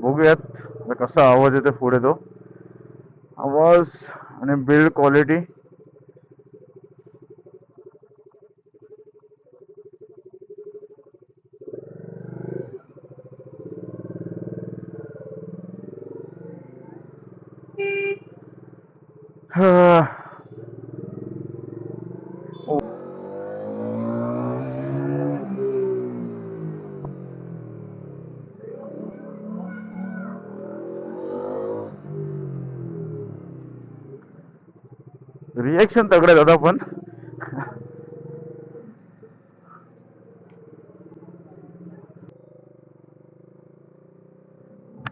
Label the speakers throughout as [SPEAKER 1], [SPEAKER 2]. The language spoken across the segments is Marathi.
[SPEAKER 1] बघूयात आता कसा आवाज येतो पुढे तो आवाज आणि बिल्ड क्वालिटी. रिएक्शन तगडे दादा पण.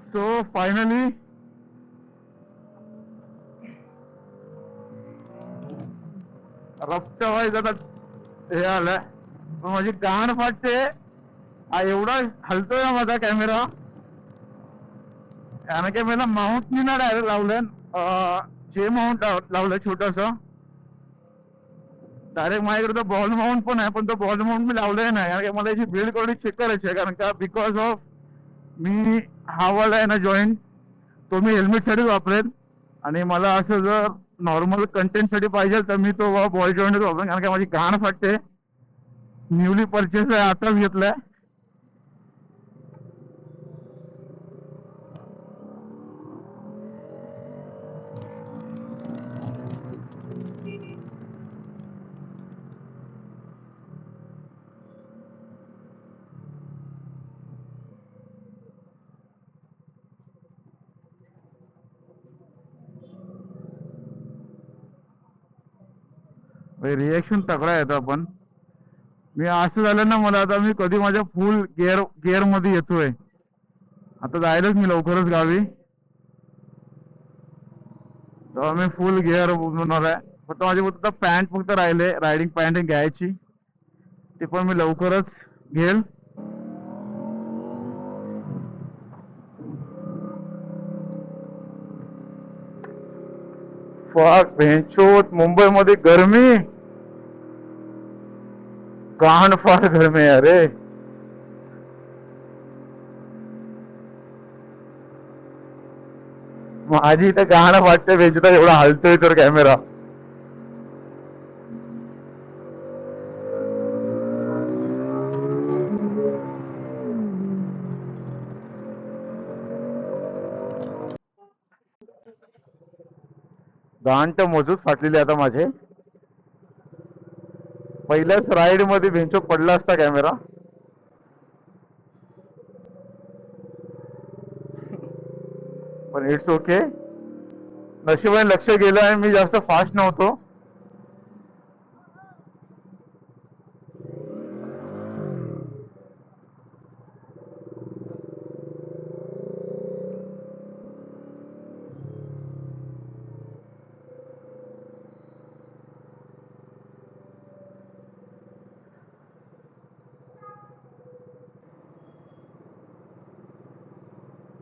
[SPEAKER 1] सो फायनली रफ्त्या वाईज आता हे आलंय पण माझी गाण फाटते. हा एवढा हलतोय ना माझा कॅमेरा कारण की मला माउंट मी ना डायरेक्ट लावलं जे माउंट लावलं छोटस. डायरेक्ट माझ्याकडे तो बॉल माउंट पण आहे पण तो बॉल माउंट मी लावलाय नाही कारण की मला याची बिल्ड क्वालिटी चेक करायची आहे कारण का बिकॉज ऑफ मी हा वाला आहे ना जॉईंट तो मी हेल्मेट साठी वापरेन आणि मला असं जर नॉर्मल कंटेंट साठी पाहिजे तर मी तो बॉल जॉईंटच वापरेन कारण की माझी गाण फाटते. न्यूली परचेस आहे आताच घेतलाय. रिएक्शन तगडा येतो आपण. मी असं झालं ना मला आता मी कधी माझ्या फुल गिअर मध्ये येतोय. आता जायलाच मी लवकरच गावी तेव्हा मी फुल गिअर होणार आहे. फक्त माझी फक्त पॅन्ट फक्त राहिले रायडिंग पॅन्ट घ्यायची ती पण मी लवकरच घेईल. फाक भेंचोत मुंबईमध्ये गरमी गाण फार गरमी आहे रे. माझी इथे गाणं फाटते भेंचोत एवढा हलतोय तर कॅमेरा. गाण तर मजूत फाटलेली आता माझे. पहिल्याच राईड मध्ये भेंचो पडला असता कॅमेरा. पण इट्स ओके. नशिबाने लक्ष गेलं आणि मी जास्त फास्ट नव्हतो.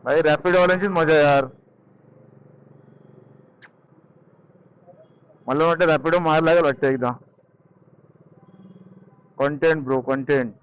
[SPEAKER 1] भाई रॅपिड वाल्यांचीच मजा यार. मला वाटतं रॅपिडो मारायला लागेल वाटतं एकदा. Content bro content.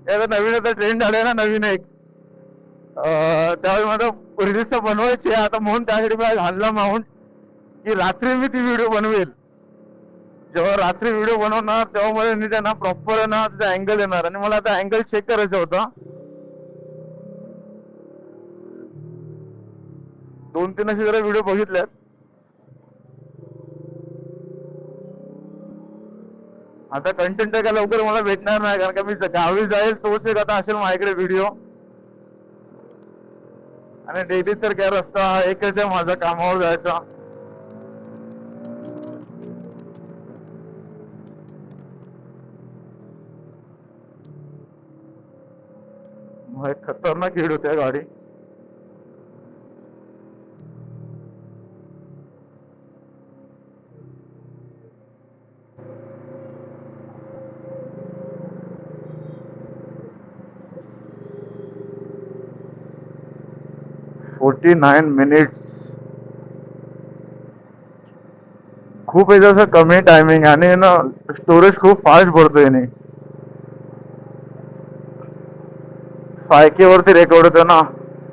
[SPEAKER 1] मैंने नवीन आता ट्रेंड आले ना नवीन एक त्यावेळी मला रील्स बनवायची आता म्हणून त्यासाठी मी घालला माउंट की रात्री मी ती व्हिडिओ बनवेल. जेव्हा रात्री व्हिडिओ बनवणार तेव्हा मला नीट आहे ना प्रॉपर आहे ना त्याचा अँगल येणार आणि मला आता अँगल चेक करायचा होता. 2-3 असे जरा व्हिडिओ बघितल्यात. आता कंटेंट काय लवकर मला भेटणार नाही, कारण का मी गावी जाईल तोच एक आता असेल माझ्याकडे व्हिडिओ. आणि डेली तर काय रस्ता एकच आहे माझा, कामावर जायचा. मग एक खतरनाक हीड होते गाडी. $49 खूप याचं कमी टायमिंग आणि ना स्टोरेज खूप फास्ट भरतो याने. 5K वरती रेकॉर्ड होतं ना,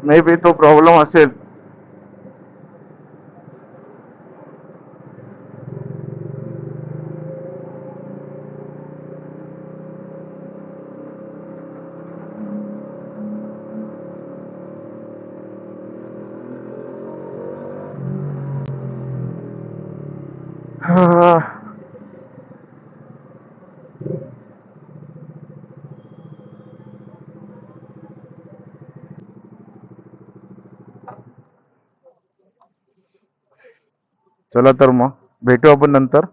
[SPEAKER 1] मे बी तो प्रॉब्लेम असेल. चला तर मग भेटू आपण नंतर.